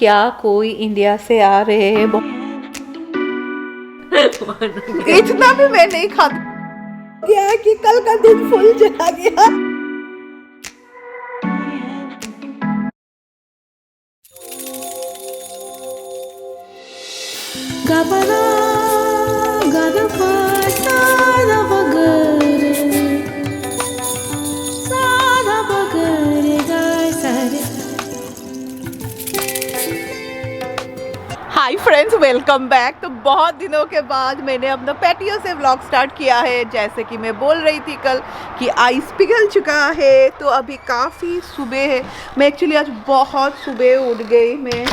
क्या कोई इंडिया से आ रहे हैं इतना भी मैं नहीं खाती। क्या है कि कल का दिन फुल चला गया। गबरा गदफा सारा बगरे गाय सारे। Hi friends, welcome back. तो बहुत दिनों के बाद मैंने अपना पैटियो से व्लॉग स्टार्ट किया है। जैसे कि मैं बोल रही थी कल कि आइस पिघल चुका है, तो अभी काफ़ी सुबह है। मैं एक्चुअली आज बहुत सुबह उठ गई। मैं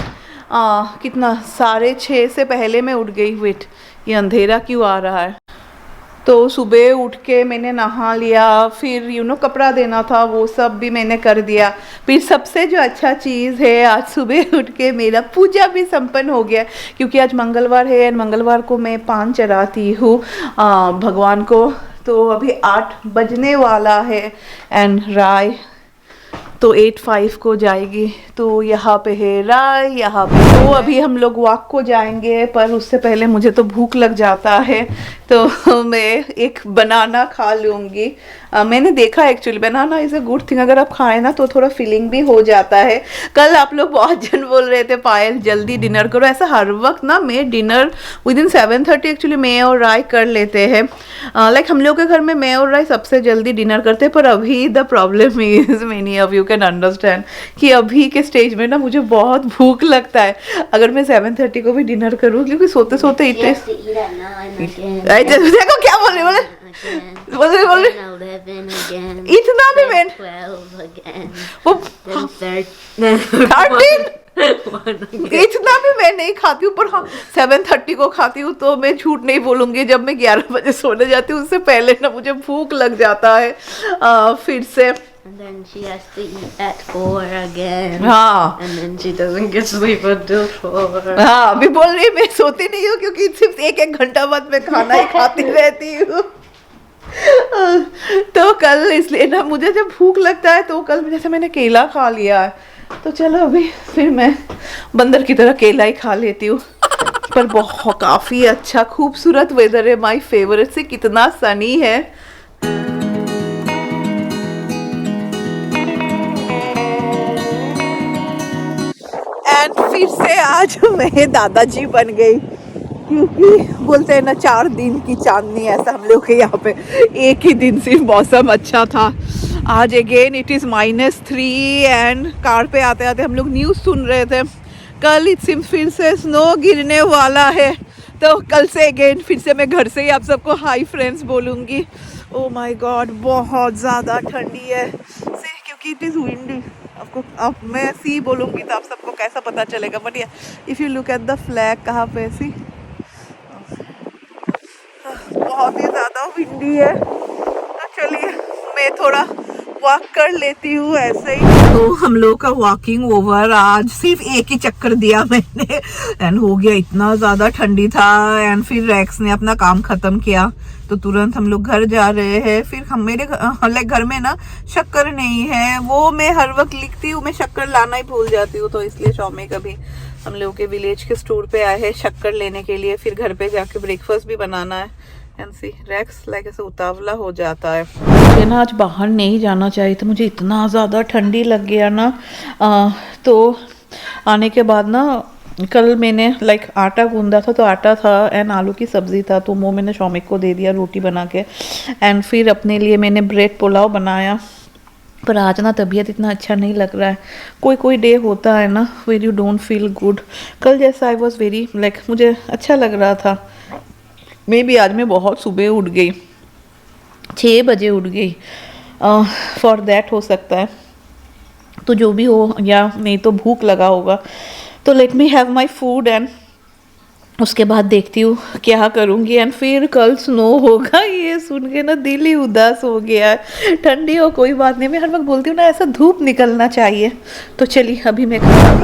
कितना 6:30 से पहले मैं उठ गई। वेट, ये अंधेरा क्यों आ रहा है। तो सुबह उठ के मैंने नहा लिया, फिर कपड़ा देना था, वो सब भी मैंने कर दिया। फिर सबसे जो अच्छा चीज़ है, आज सुबह उठ के मेरा पूजा भी संपन्न हो गया, क्योंकि आज मंगलवार है। मंगलवार को मैं पान चढ़ाती हूँ भगवान को। तो अभी 8 बजने वाला है एंड राय तो 8:05 को जाएगी। तो यहाँ पे है राय, यहाँ पे तो अभी हम लोग वॉक को जाएंगे, पर उससे पहले मुझे तो भूख लग जाता है, तो मैं एक बनाना खा लूँगी। मैंने देखा actually banana is a good thing. अगर आप खाएं ना तो थोड़ा फीलिंग भी हो जाता है। कल आप लोग बहुत जन बोल रहे थे पायल जल्दी डिनर करो। ऐसा हर वक्त ना मैं डिनर विदिन 7:30 एक्चुअली मैं और राय कर लेते हैं। लाइक हम लोग के घर में मैं और राय सबसे जल्दी डिनर करते हैं। पर अभी the problem is, many of you can understand, कि अभी के स्टेज में ना मुझे बहुत भूख लगता है। अगर मैं 7:30 को भी डिनर करूँ, क्योंकि सोते सोते इतने देखो क्या बोल रहे बोले इतना भी मैं वो 13 इतना भी मैं नहीं खाती हूँ। पर हाँ, 7:30 को खाती हूँ। तो मैं झूठ नहीं बोलूँगी, जब मैं 11 बजे सोने जाती हूँ उससे पहले ना मुझे भूख लग जाता है फिर से। And then she has to eat at 4 again. हाँ, And then she doesn't get sleep until 4. हाँ अभी बोल रही मैं सोती नहीं हूँ, क्योंकि सिर्फ एक घंटा बाद मैं खाना ही खाती रहती हूँ। तो कल इसलिए ना मुझे जब भूख लगता है, तो कल जैसे मैंने केला खा लिया है, तो चलो अभी फिर मैं बंदर की तरह केला ही खा लेती हूँ। पर बहुत काफ़ी अच्छा खूबसूरत वेदर है। माय फेवरेट से कितना सनी है। एंड फिर से आज मैं दादाजी बन गई, क्योंकि बोलते हैं ना 4 दिन की चांदनी, ऐसा हम लोग के यहाँ पे एक ही दिन सिर्फ मौसम अच्छा था। आज again it is -3 and car पे आते आते हम लोग न्यूज़ सुन रहे थे, कल इट सिम्स फिर से स्नो गिरने वाला है। तो कल से अगेन फिर से मैं घर से ही आप सबको हाय फ्रेंड्स बोलूँगी। ओ माय गॉड, बहुत ज़्यादा ठंडी है, क्योंकि इट इज़ विंडी। आपको अब मैं सी बोलूँगी तो आप सबको कैसा पता चलेगा। But if you look at the flag, कहाँ पे सी बहुत ही ज़्यादा विंडी है। तो चलिए मैं थोड़ा वॉक कर लेती हूँ ऐसे ही। तो हम लोग का वॉकिंग ओवर, आज सिर्फ एक ही चक्कर दिया मैंने एंड हो गया। इतना ज़्यादा ठंडी था। एंड फिर रैक्स ने अपना काम ख़त्म किया, तो तुरंत हम लोग घर जा रहे हैं। फिर हम मेरे घर में ना शक्कर नहीं है, वो मैं हर वक्त लिखती हूँ, मैं शक्कर लाना ही भूल जाती हूँ। तो इसलिए शॉमी कभी हम लोग के विलेज के स्टोर पे आए हैं शक्कर लेने के लिए। फिर घर पे जाके ब्रेकफास्ट भी बनाना है। एंड सी रैक्स लाइक ऐसे उतावला हो जाता है। मुझे ना आज बाहर नहीं जाना चाहिए था, मुझे इतना ज़्यादा ठंडी लग गया ना। तो आने के बाद ना कल मैंने लाइक आटा गूंदा था, तो आटा था एंड आलू की सब्ज़ी था, तो वो मैंने शौमिक को दे दिया रोटी बना के। एंड फिर अपने लिए मैंने ब्रेड पुलाव बनाया। पर आज ना तबीयत इतना अच्छा नहीं लग रहा है। कोई कोई डे होता है ना where you don't feel good. कल जैसा आई वॉज वेरी लाइक मुझे अच्छा लग रहा था। मे बी आज मैं बहुत सुबह उठ गई, 6 बजे उठ गई, फॉर दैट हो सकता है। तो जो भी हो, या नहीं तो भूख लगा होगा। तो let me have my food and उसके बाद देखती हूँ क्या करूँगी। एंड फिर कल स्नो होगा, ये सुन के ना दिल ही उदास हो गया है। ठंडी हो कोई बात नहीं, मैं हर वक्त बोलती हूँ ना ऐसा धूप निकलना चाहिए। तो चलिए अभी मैं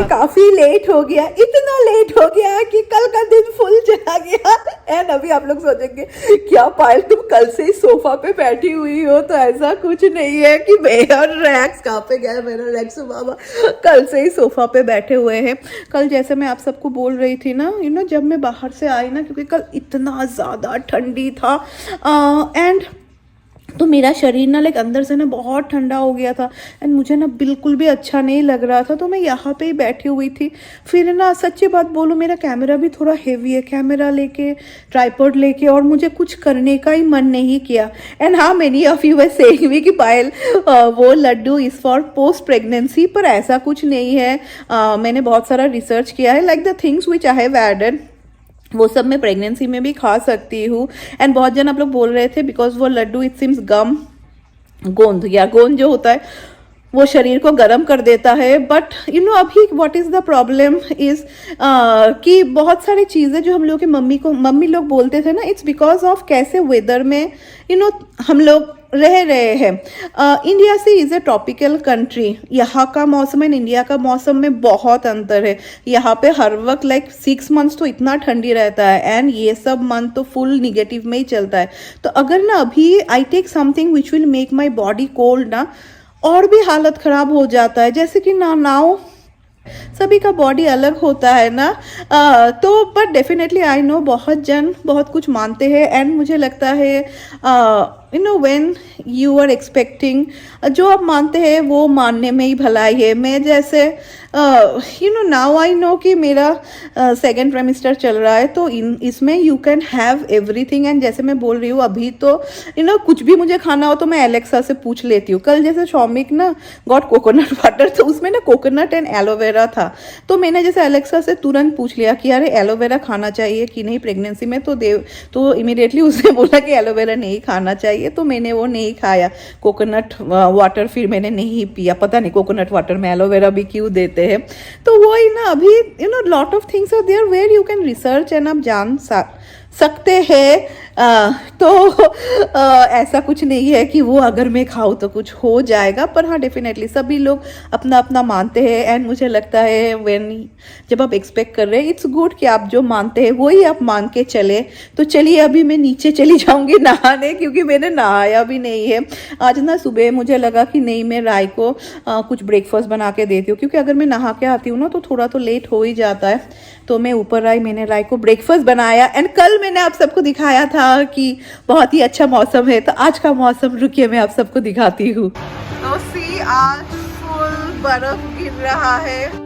काफी लेट हो गया, इतना लेट हो गया कि कल का दिन फुल चला गया। एंड अभी आप लोग सोचेंगे क्या पायल तुम कल से ही सोफा पे बैठी हुई हो, तो ऐसा कुछ नहीं है कि मैं और रैक्स कहाँ पे गया, मेरा रैक्स बाबा कल से ही सोफा पे बैठे हुए हैं। कल जैसे मैं आप सबको बोल रही थी ना, जब मैं बाहर से आई ना, क्योंकि कल इतना ज़्यादा ठंडी था एंड तो मेरा शरीर ना लाइक अंदर से ना बहुत ठंडा हो गया था एंड मुझे ना बिल्कुल भी अच्छा नहीं लग रहा था। तो मैं यहाँ पे ही बैठी हुई थी। फिर ना सच्ची बात बोलूँ, मेरा कैमरा भी थोड़ा हेवी है, कैमरा लेके ट्राइपॉड लेके, और मुझे कुछ करने का ही मन नहीं किया। एंड हाँ, many of you were saying me कि पायल वो laddu is for post pregnancy, पर ऐसा कुछ नहीं है। मैंने बहुत सारा रिसर्च किया है, like the things which I have added वो सब मैं प्रेगनेंसी में भी खा सकती हूँ। एंड बहुत जन आप लोग बोल रहे थे बिकॉज वो लड्डू इट सिम्स गम, गोंद या गोंद जो होता है वो शरीर को गर्म कर देता है। बट अभी what is the problem is कि बहुत सारी चीज़ें जो हम लोग के मम्मी लोग बोलते थे ना, इट्स बिकॉज ऑफ कैसे वेदर में हम लोग रह रहे हैं। इंडिया से इज़ ए ट्रॉपिकल कंट्री, यहाँ का मौसम एंड इंडिया का मौसम में बहुत अंतर है। यहाँ पे हर वक्त लाइक 6 मंथ्स तो इतना ठंडी रहता है एंड ये सब मंथ तो फुल निगेटिव में ही चलता है। तो अगर ना अभी I take something which will make my body cold ना, और भी हालत ख़राब हो जाता है। जैसे कि नाउ सभी का बॉडी अलग होता है ना, तो बट डेफिनेटली आई नो बहुत जन बहुत कुछ मानते हैं एंड मुझे लगता है व्हेन यू आर एक्सपेक्टिंग, जो आप मानते हैं वो मानने में ही भलाई है। मैं जैसे नाउ आई नो कि मेरा सेकेंड ट्राइमेस्टर चल रहा है, तो इसमें you can have everything. And जैसे मैं बोल रही हूँ अभी तो कुछ भी मुझे खाना हो तो मैं एलेक्सा से पूछ लेती हूँ। कल जैसे शौमिक ना गॉट कोकोनट वाटर, तो उसमें ना कोकोनट एंड एलोवेरा था, तो मैंने जैसे एलेक्सा से तुरंत पूछ लिया कि अरे एलोवेरा खाना चाहिए कि नहीं प्रेगनेंसी में, तो इमीडिएटली उसने बोला कि एलोवेरा नहीं खाना चाहिए। तो मैंने वो नहीं खाया कोकोनट वाटर, फिर मैंने नहीं पिया। पता नहीं कोकोनट वाटर में एलोवेरा भी क्यों देते हैं। तो वो ही ना अभी lot of things are there where you can research and आप जान सकते हैं। तो ऐसा कुछ नहीं है कि वो अगर मैं खाऊँ तो कुछ हो जाएगा, पर हाँ डेफिनेटली सभी लोग अपना अपना मानते हैं एंड मुझे लगता है जब आप एक्सपेक्ट कर रहे हैं इट्स गुड कि आप जो मानते हैं वही आप मान के चले। तो चलिए अभी मैं नीचे चली जाऊंगी नहाने, क्योंकि मैंने नहाया भी नहीं है आज ना। सुबह मुझे लगा कि नहीं, मैं राय को कुछ ब्रेकफास्ट बना के देती हूँ, क्योंकि अगर मैं नहा के आती हूँ ना तो थोड़ा तो लेट हो ही जाता है। तो मैं ऊपर आई, मैंने राय को ब्रेकफास्ट बनाया एंड कल मैंने आप सबको दिखाया था कि बहुत ही अच्छा मौसम है, तो आज का मौसम रुकिए मैं आप सबको दिखाती हूँ। तो सी आज फुल बर्फ गिर रहा है।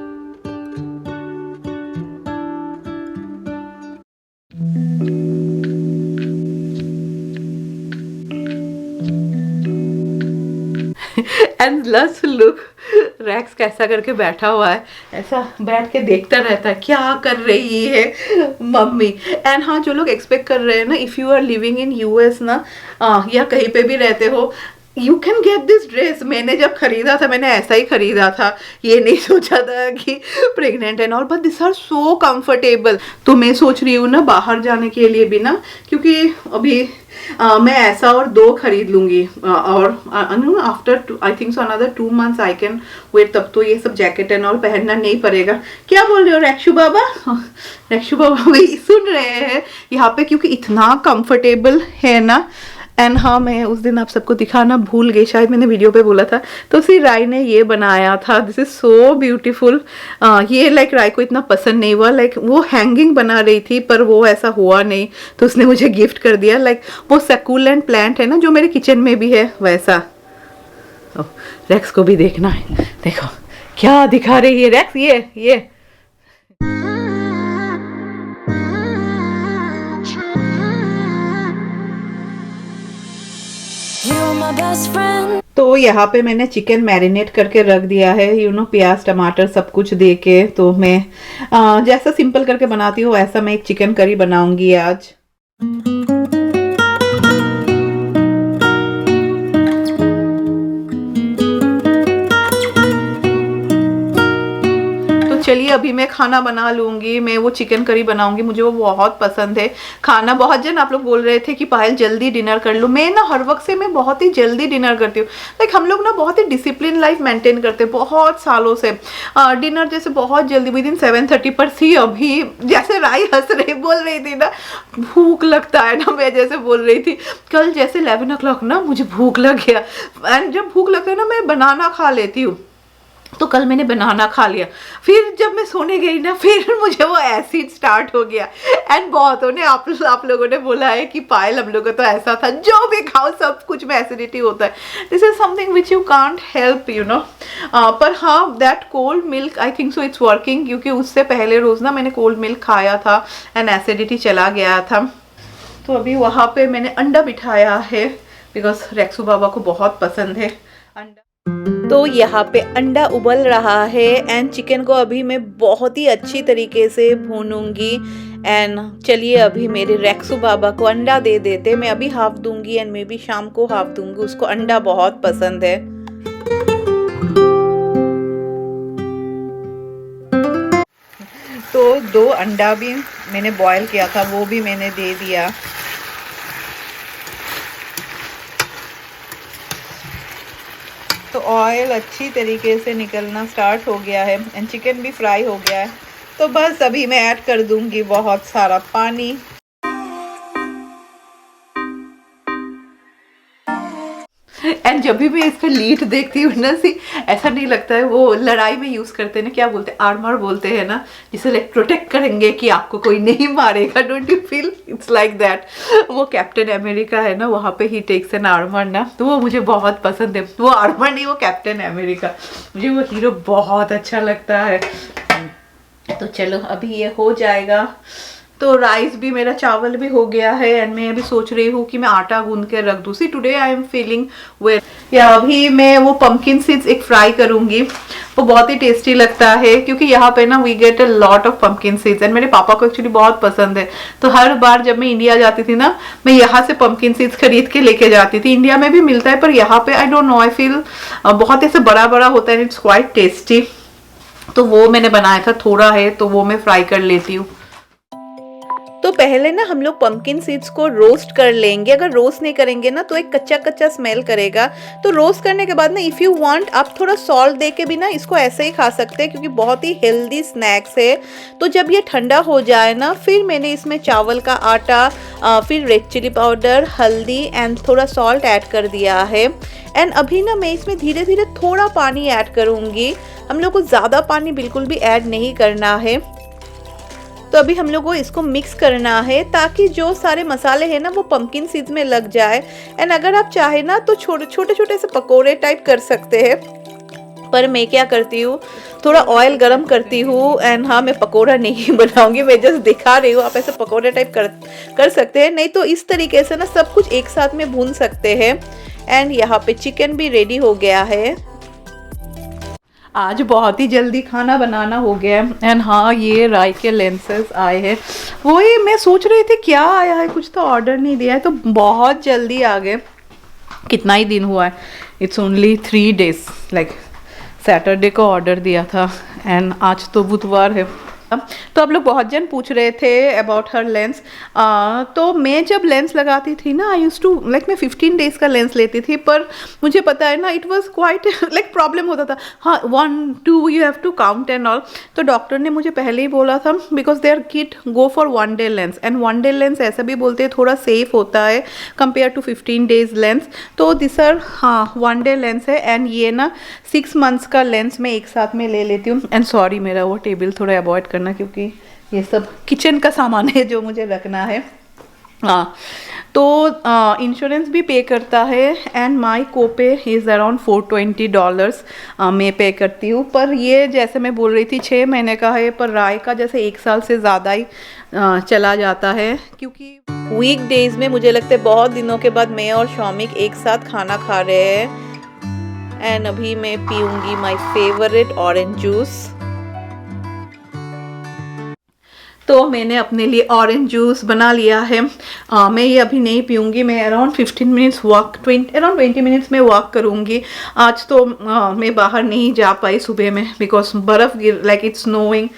एंड लस लुक, रैक्स कैसा करके बैठा हुआ है, ऐसा बैठ के देखता रहता है क्या कर रही है मम्मी। एंड हाँ, जो लोग एक्सपेक्ट कर रहे हैं ना, if you are living in US ना या कहीं पे भी रहते हो, you can get this dress. मैंने जब खरीदा था मैंने ऐसा ही खरीदा था, ये नहीं सोचा था कि pregnant and all, but this are so comfortable. तो मैं सोच रही हूँ ना बाहर जाने के लिए भी ना, क्योंकि अभी मैं ऐसा और 2 खरीद लूँगी और after I think so another 2 months I can wait, तब तो ये सब जैकेट एंड ऑल पहनना नहीं पड़ेगा। क्या बोल रहे हो रैक्षु बाबा? रैक्षु बाबा भी सुन रहे हैं यहाँ पे, क्योंकि इतना कंफर्टेबल है ना। एंड हाँ, मैं उस दिन आप सबको दिखाना भूल गई, शायद मैंने वीडियो पे बोला था, तो उसी राय ने ये बनाया था। This is so beautiful. ये लाइक राय को इतना पसंद नहीं हुआ, लाइक वो हैंगिंग बना रही थी पर वो ऐसा हुआ नहीं, तो उसने मुझे गिफ्ट कर दिया। लाइक वो सकुलेंट प्लांट है ना जो मेरे किचन में भी है वैसा। रैक्स को भी देखना है, देखो क्या दिखा रही है रैक्स, ये तो यहाँ पे मैंने चिकन मैरिनेट करके रख दिया है, प्याज टमाटर सब कुछ दे के। तो मैं जैसा सिंपल करके बनाती हूँ वैसा मैं एक चिकन करी बनाऊंगी आज। चलिए अभी मैं खाना बना लूँगी। मैं वो चिकन करी बनाऊँगी, मुझे वो बहुत पसंद है खाना। बहुत जन आप लोग बोल रहे थे कि पायल जल्दी डिनर कर लो। मैं ना हर वक्त से मैं बहुत ही जल्दी डिनर करती हूँ। लाइक हम लोग ना बहुत ही डिसिप्लिन लाइफ मेंटेन करते हैं बहुत सालों से। डिनर जैसे बहुत जल्दी विदिन 7:30 पर थी। अभी जैसे राई हंस रही बोल रही थी ना, भूख लगता है ना, मैं जैसे बोल रही थी कल जैसे 11 o'clock ना मुझे भूख लग गया। एंड जब भूख लगता है ना मैं बनाना खा लेती हूँ, तो कल मैंने बनाना खा लिया। फिर जब मैं सोने गई ना फिर मुझे वो एसिड स्टार्ट हो गया। एंड बहुतों ने आप लोगों ने बोला है कि पायल हम लोगों तो ऐसा था, जो भी खाओ सब कुछ में एसिडिटी होता है। This is something which you can't help you know. पर हाँ that cold milk I think so it's working, क्योंकि उससे पहले रोज़ ना मैंने कोल्ड मिल्क खाया था एंड एसिडिटी चला गया था। तो अभी वहाँ पे मैंने अंडा बिठाया है बिकॉज रेक्सू बाबा को बहुत पसंद है अंडा। तो यहाँ पे अंडा उबल रहा है एंड चिकन को अभी मैं बहुत ही अच्छी तरीके से भूनूंगी। एंड चलिए अभी मेरे रेक्सू बाबा को अंडा दे देते। मैं अभी हाफ दूंगी एंड मैं भी शाम को हाफ दूंगी, उसको अंडा बहुत पसंद है। तो 2 अंडा भी मैंने बॉयल किया था, वो भी मैंने दे दिया। तो ऑयल अच्छी तरीके से निकलना स्टार्ट हो गया है एंड चिकन भी फ्राई हो गया है। तो बस अभी मैं ऐड कर दूंगी बहुत सारा पानी। एंड जब भी मैं इसका लीड देखती हूँ ना सी ऐसा नहीं लगता है वो लड़ाई में यूज़ करते हैं ना, क्या बोलते हैं, आर्मर बोलते हैं ना, जिसे लाइक प्रोटेक्ट करेंगे कि आपको कोई नहीं मारेगा। Don't you feel it's like that. वो कैप्टन अमेरिका है ना, वहाँ पे ही टेक्स एन आर्मर ना, तो वो मुझे बहुत पसंद है। वो आर्मर नहीं, वो कैप्टन अमेरिका, मुझे वो हीरो बहुत अच्छा लगता है। तो चलो अभी ये हो जाएगा। तो राइस भी मेरा, चावल भी हो गया है एंड मैं अभी सोच रही हूँ कि मैं आटा गूंद के रख दूँ। See today I am feeling wet. या अभी मैं वो पंपकिन सीड्स एक फ्राई करूँगी, वो बहुत ही टेस्टी लगता है क्योंकि यहाँ पे ना we get a lot of pumpkin seeds and मेरे पापा को एक्चुअली बहुत पसंद है। तो हर बार जब मैं इंडिया जाती थी ना, मैं यहाँ से पंपकिन सीड्स खरीद के लेके जाती थी। इंडिया में भी मिलता है पर यहाँ पे I don't know, I feel बहुत ऐसे बड़ा बड़ा होता है, इट्स क्वाइट टेस्टी। तो वो मैंने बनाया था, थोड़ा है तो वो मैं फ्राई कर लेती हूँ। तो पहले ना हम लोग पंपकिन सीड्स को रोस्ट कर लेंगे। अगर रोस्ट नहीं करेंगे ना तो एक कच्चा कच्चा स्मेल करेगा। तो रोस्ट करने के बाद ना इफ़ यू वांट आप थोड़ा सॉल्ट दे के भी ना इसको ऐसे ही खा सकते हैं क्योंकि बहुत ही हेल्दी स्नैक्स है। तो जब ये ठंडा हो जाए ना फिर मैंने इसमें चावल का आटा, फिर रेड चिली पाउडर, हल्दी एंड थोड़ा सॉल्ट ऐड कर दिया है। एंड अभी ना मैं इसमें धीरे धीरे थोड़ा पानी ऐड करूँगी। हम लोग को ज़्यादा पानी बिल्कुल भी ऐड नहीं करना है। तो अभी हम लोग को इसको मिक्स करना है ताकि जो सारे मसाले हैं ना वो पंपकिन सीड्स में लग जाए। एंड अगर आप चाहे ना तो छोटे छोटे से पकोड़े टाइप कर सकते हैं, पर मैं क्या करती हूँ थोड़ा ऑयल गरम करती हूँ। एंड हाँ, मैं पकोड़ा नहीं बनाऊंगी, मैं जस्ट दिखा रही हूँ। आप ऐसे पकोड़े टाइप कर सकते हैं, नहीं तो इस तरीके से ना सब कुछ एक साथ में भून सकते हैं। एंड यहाँ पे चिकन भी रेडी हो गया है। आज बहुत ही जल्दी खाना बनाना हो गया है। एंड हाँ, ये राई के लेंसेज आए हैं। वही मैं सोच रही थी क्या आया है, कुछ तो ऑर्डर नहीं दिया है, तो बहुत जल्दी आ गए। कितना ही दिन हुआ है, it's only 3 days, like Saturday को ऑर्डर दिया था एंड आज तो बुधवार है। तो आप लोग बहुत जन पूछ रहे थे अबाउट हर लेंस। तो मैं जब लेंस लगाती थी ना, आई यूज टू लाइक मैं 15 days का लेंस लेती थी, पर मुझे पता है ना it was quite like problem होता था। हाँ, 1 2 you have to count and all. तो डॉक्टर ने मुझे पहले ही बोला था because there kid go for 1 day lens and 1 day lens ऐसा भी बोलते हैं थोड़ा सेफ होता है कंपेयर टू 15 days लेंस। तो दिस आर हाँ 1 day लेंस है एंड ये ना 6 months का लेंस मैं एक साथ में ले लेती हूँ। एंड सॉरी मेरा वो टेबल थोड़ा अवॉइड करना क्योंकि ये सब किचन का सामान है जो मुझे रखना है। हाँ, तो इंश्योरेंस भी पे करता है and my copay is around $420 मैं पे करती हूँ। पर ये जैसे मैं बोल रही थी 6 महीने का है, पर राय का जैसे 1 साल से ज़्यादा ही चला जाता है क्योंकि वीक डेज में मुझे लगता है बहुत दिनों के बाद मैं और शौमिक एक साथ खाना खा रहे हैं। एंड अभी मैं पीऊँगी माई फेवरेट ऑरेंज जूस। तो मैंने अपने लिए ऑरेंज जूस बना लिया है। मैं ये अभी नहीं पीऊँगी, मैं around 15 minutes walk around 20 minutes में वॉक करूँगी। आज तो मैं बाहर नहीं जा पाई सुबह में बिकॉज बर्फ़ गिर like it's snowing.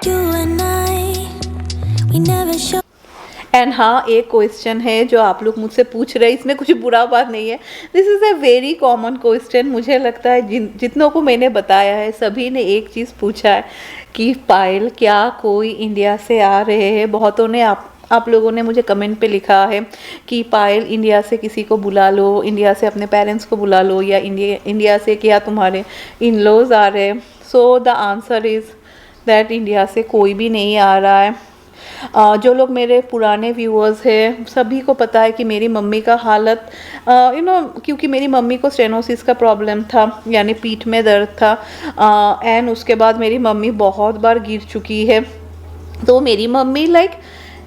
You and I, we never show. And हाँ, एक क्वेश्चन है जो आप लोग मुझसे पूछ रहे हैं, इसमें कुछ बुरा बात नहीं है। This is a very common question. मुझे लगता है जितनों को मैंने बताया है सभी ने एक चीज़ पूछा है कि पायल क्या कोई इंडिया से आ रहे हैं। बहुतों ने आप लोगों ने मुझे कमेंट पे लिखा है कि पायल इंडिया से किसी को बुला लो, इंडिया से अपने पेरेंट्स को बुला लो, या इंडिया से क्या तुम्हारे इन लॉज आ रहे हैं। So the answer is that India से कोई भी नहीं आ रहा है। जो लोग मेरे पुराने व्यूअर्स हैं सभी को पता है कि मेरी मम्मी का हालत क्योंकि मेरी मम्मी को स्टेनोसिस का प्रॉब्लम था, यानी पीठ में दर्द था, एंड उसके बाद मेरी मम्मी बहुत बार गिर चुकी है। तो मेरी मम्मी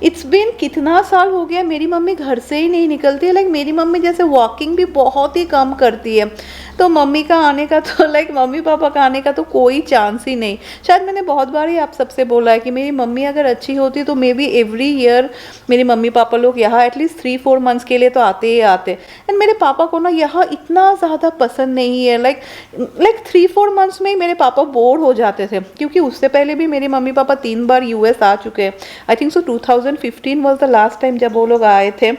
इट्स बिन कितना साल हो गया मेरी मम्मी घर से ही नहीं निकलती है। मेरी मम्मी जैसे वॉकिंग भी बहुत ही कम करती है। तो मम्मी का आने का तो मम्मी पापा का आने का तो कोई चांस ही नहीं। शायद मैंने बहुत बार ही आप सबसे बोला है कि मेरी मम्मी अगर अच्छी होती तो मे बी एवरी ईयर मेरे मम्मी पापा लोग यहाँ एटलीस्ट 3-4 मंथ्स के लिए तो आते ही आते। एंड मेरे पापा को ना यहाँ इतना ज़्यादा पसंद नहीं है। 3-4 मंथ्स में ही मेरे पापा बोर हो जाते थे, क्योंकि उससे पहले भी मेरे मम्मी पापा 3 बार US आ चुके हैं। आई think so 2015 was the last time जब वो लोग आए थे।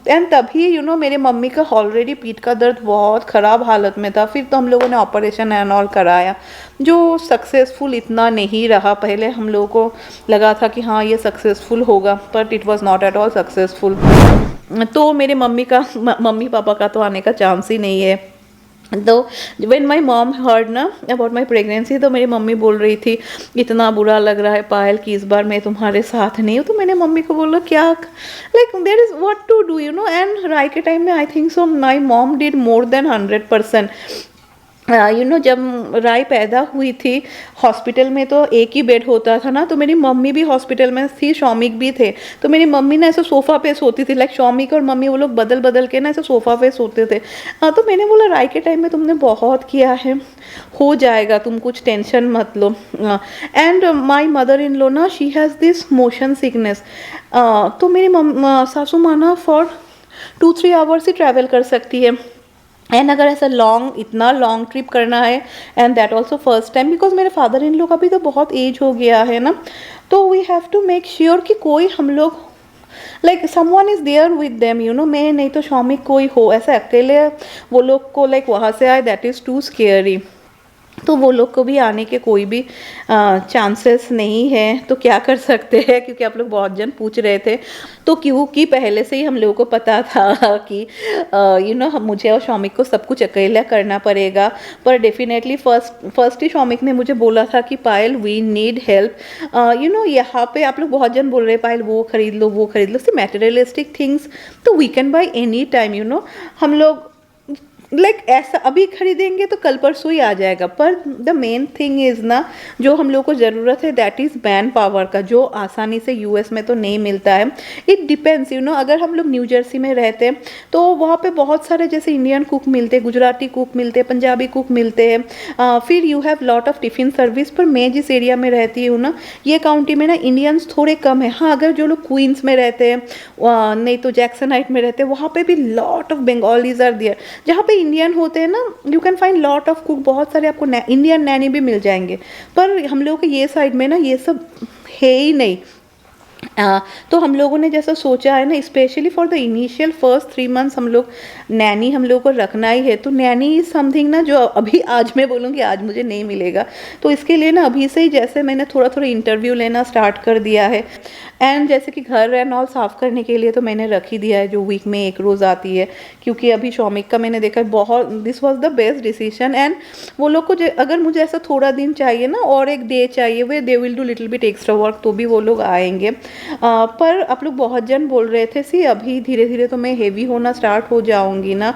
एंड तभी मेरे मम्मी का ऑलरेडी पीठ का दर्द बहुत ख़राब हालत में था। फिर तो हम लोगों ने ऑपरेशन एंड ऑल कराया, जो सक्सेसफुल इतना नहीं रहा। पहले हम लोगों को लगा था कि हाँ ये सक्सेसफुल होगा, but it was not at all successful. तो मेरे मम्मी पापा का तो आने का चांस ही नहीं है। तो व्हेन माई मॉम हर्ड ना अबाउट माई प्रेगनेंसी, तो मेरी मम्मी बोल रही थी इतना बुरा लग रहा है पायल कि इस बार मैं तुम्हारे साथ नहीं हूँ। तो मैंने मम्मी को बोला क्या there is what to do and right के टाइम में I think so my mom did more than 100%। जब राय पैदा हुई थी हॉस्पिटल में तो एक ही बेड होता था ना, तो मेरी मम्मी भी हॉस्पिटल में थी, शौमिक भी थे। तो मेरी मम्मी ना ऐसे सोफ़ा पे सोती थी, शौमिक और मम्मी वो लोग बदल बदल के ना ऐसे सोफ़ा पे सोते थे। तो मैंने बोला राय के टाइम में तुमने बहुत किया है, हो जाएगा, तुम कुछ टेंशन मत लो। And my mother in law ना she has this motion sickness. तो मेरी सासू माँ ना फॉर 2-3 आवर्स ही ट्रैवल कर सकती है। एंड अगर ऐसा इतना लॉन्ग ट्रिप करना है, and that also first time, because मेरे फादर इन लोग का भी तो बहुत एज हो गया है ना, तो we have to make sure कि कोई हम लोग someone is there with them मैं नहीं तो शौमिक कोई हो। ऐसा अकेले वो लोग को वहाँ से आए, दैट इज़ टू स्केयरी। तो वो लोग को भी आने के कोई भी चांसेस नहीं है। तो क्या कर सकते हैं, क्योंकि आप लोग बहुत जन पूछ रहे थे, तो क्योंकि पहले से ही हम लोगों को पता था कि मुझे और शौमिक को सब कुछ अकेला करना पड़ेगा। पर डेफिनेटली फर्स्ट ही शौमिक ने मुझे बोला था कि पायल वी नीड हेल्प। यहाँ पे आप लोग बहुत जन बोल रहे हैं पायल वो खरीद लो वो खरीद लो, मैटेरियलिस्टिक थिंग्स तो we can buy any time. हम लोग ऐसा अभी खरीदेंगे तो कल परसों ही आ जाएगा। पर द मेन थिंग इज़ ना, जो हम लोग को ज़रूरत है दैट इज़ मैन पावर का, जो आसानी से US में तो नहीं मिलता है। इट डिपेंड्स अगर हम लोग न्यू जर्सी में रहते हैं तो वहाँ पे बहुत सारे जैसे इंडियन कुक मिलते हैं, गुजराती कुक मिलते हैं, पंजाबी कुक मिलते हैं। फिर you have lot of tiffin service. पर मैं जिस एरिया में रहती हूँ ना, ये काउंटी में ना इंडियंस थोड़े कम है। हाँ, अगर जो लोग क्वींस में रहते हैं, नहीं तो जैक्सनाइट में रहते हैं, वहाँ पर भी lot of Bengalis are there. जहाँ पे इंडियन होते हैं ना, you can find lot of cook, बहुत सारे आपको इंडियन नैनी भी मिल जाएंगे। पर हम लोगों के ये साइड में ना ये सब है ही नहीं। तो हम लोगों ने जैसा सोचा है ना, specially for the initial first 3 months हम लोग नैनी हम लोगों को रखना ही है। तो नैनी इज़ समथिंग ना जो अभी आज मैं बोलूँगी आज मुझे नहीं मिलेगा। तो इसके लिए ना अभी से ही जैसे मैंने थोड़ा थोड़ा इंटरव्यू लेना स्टार्ट कर दिया है। एंड जैसे कि घर एंड ऑल साफ़ करने के लिए तो मैंने रख ही दिया है, जो वीक में 1 रोज़ आती है। क्योंकि अभी शौमिक का मैंने देखा बहुत, this was the best decision. And वो लोग को अगर मुझे ऐसा थोड़ा दिन चाहिए ना और एक डे चाहिए, वे they will do little bit extra work, तो भी वो लोग आएंगे। पर आप लोग बहुत जन बोल रहे थे अभी धीरे धीरे तो मैं हेवी होना स्टार्ट हो जाऊंगी ना,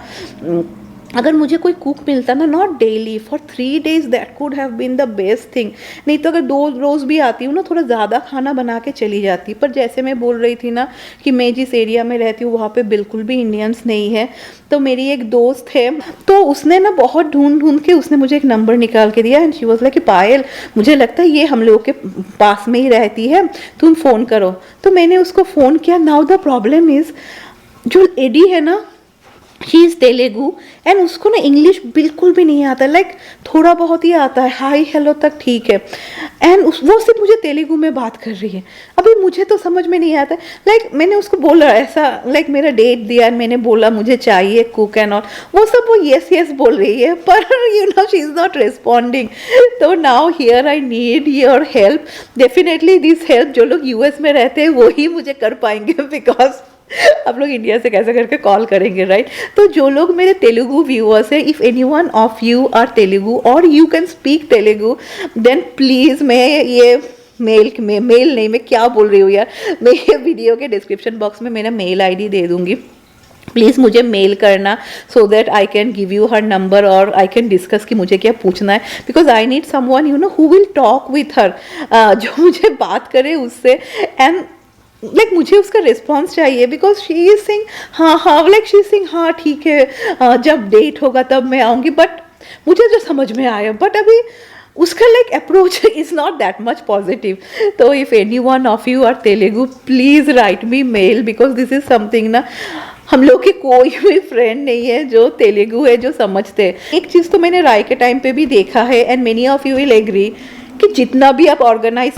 अगर मुझे कोई कुक मिलता ना, not daily, for 3 days, that could have been the best thing. नहीं तो अगर 2 रोज़ भी आती हूँ ना, थोड़ा ज़्यादा खाना बना के चली जाती। पर जैसे मैं बोल रही थी ना कि मैं जिस एरिया में रहती हूँ वहाँ पे बिल्कुल भी इंडियंस नहीं है। तो मेरी एक दोस्त है, तो उसने ना बहुत ढूंढ ढूंढ के उसने मुझे एक नंबर निकाल के दिया, एंड शी वाज लाइक कि पायल, मुझे लगता है ये हम लोगों के पास में ही रहती है, तुम फ़ोन करो। तो मैंने उसको फ़ोन किया। नाउ द प्रॉब्लम इज़, जो लेडी है ना, शी इज़ तेलेगू, एंड उसको ना इंग्लिश बिल्कुल भी नहीं आता, लाइक थोड़ा बहुत ही आता है, हाई हेलो तक ठीक है। एंड वो सिर्फ मुझे तेलुगु में बात कर रही है। अभी मुझे तो समझ में नहीं आता, लाइक मैंने उसको बोला ऐसा, लाइक मेरा डेट दिया, मैंने बोला मुझे चाहिए कुक एंड ऑल, वो सब वो येस येस बोल रही है, पर you know she is not responding. तो now here I need your help, definitely this help जो लोग यूएस में रहते हैं वो ही मुझे कर पाएंगे, बिकॉज आप लोग इंडिया से कैसे करके कॉल करेंगे, राइट? तो जो लोग मेरे तेलुगु व्यूअर्स हैं, if any one of you are Telugu और you can speak Telugu, then please, मैं ये मेल नहीं, मैं क्या बोल रही हूँ यार, मैं ये वीडियो के डिस्क्रिप्शन बॉक्स में मेरा मेल आईडी दे दूँगी। प्लीज़ मुझे मेल करना, so that I can give you her number और आई कैन डिस्कस कि मुझे क्या पूछना है, because I need someone you know who will talk with her, जो मुझे बात करे उससे, एंड लाइक मुझे उसका रिस्पॉन्स चाहिए, बिकॉज शी इज सिंग हाँ लाइक शी इज सिंग हाँ ठीक है, जब डेट होगा तब मैं आऊँगी, बट मुझे जो समझ में आया, बट अभी उसका like approach is not that much positive. तो if any one of you are Telugu, please write me mail, because this is something ना, हम लोग के कोई भी फ्रेंड नहीं है जो तेलुगु है जो समझते हैं। एक चीज़ तो मैंने राय के टाइम पे भी देखा है, and many of you will agree, कि जितना भी आप ऑर्गेनाइज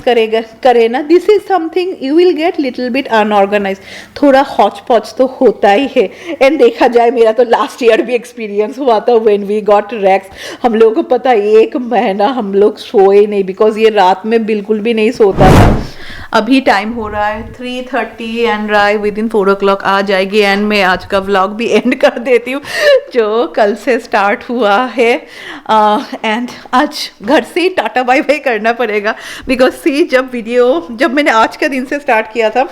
करें ना, this is something you will get little bit unorganise, थोड़ा हॉच पॉच तो होता ही है। एंड देखा जाए, मेरा तो लास्ट ईयर भी एक्सपीरियंस हुआ था व्हेन वी गॉट रैक्स। हम लोगों को पता, 1 महीना हम लोग सोए नहीं, बिकॉज ये रात में बिल्कुल भी नहीं सोता था। अभी टाइम हो रहा है 3:30 and Rai with in 4 o'clock आ जाएगी, एंड मैं आज का व्लॉग भी एंड कर देती हूँ जो कल से स्टार्ट हुआ है। एंड आज घर से ही टाटा बाय बाय करना पड़ेगा, बिकॉज सी जब मैंने आज के दिन से स्टार्ट किया था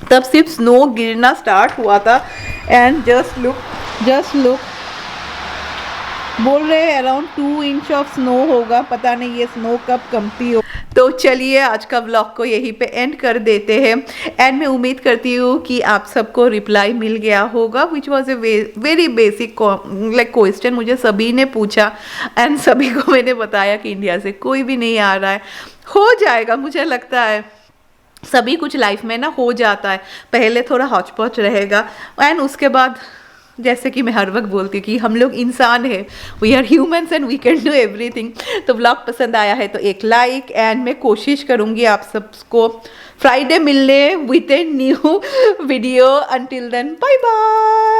तब सिर्फ स्नो गिरना स्टार्ट हुआ था, एंड जस्ट लुक बोल रहे हैं अराउंड 2 इंच ऑफ स्नो होगा, पता नहीं ये स्नो कब कमती हो। तो चलिए आज का व्लॉग को यहीं पे एंड कर देते हैं, एंड मैं उम्मीद करती हूँ कि आप सबको रिप्लाई मिल गया होगा, which was a very basic like question मुझे सभी ने पूछा, एंड सभी को मैंने बताया कि इंडिया से कोई भी नहीं आ रहा है, हो जाएगा, मुझे लगता है सभी कुछ लाइफ में ना हो जाता है, पहले थोड़ा हौच पौच रहेगा, एंड उसके बाद जैसे कि मैं हर वक्त बोलती हूँ कि हम लोग इंसान हैं, we are humans and we can do everything. तो व्लॉग पसंद आया है तो एक लाइक, एंड मैं कोशिश करूँगी आप सबको फ्राइडे मिलने with a new video. Until then bye bye.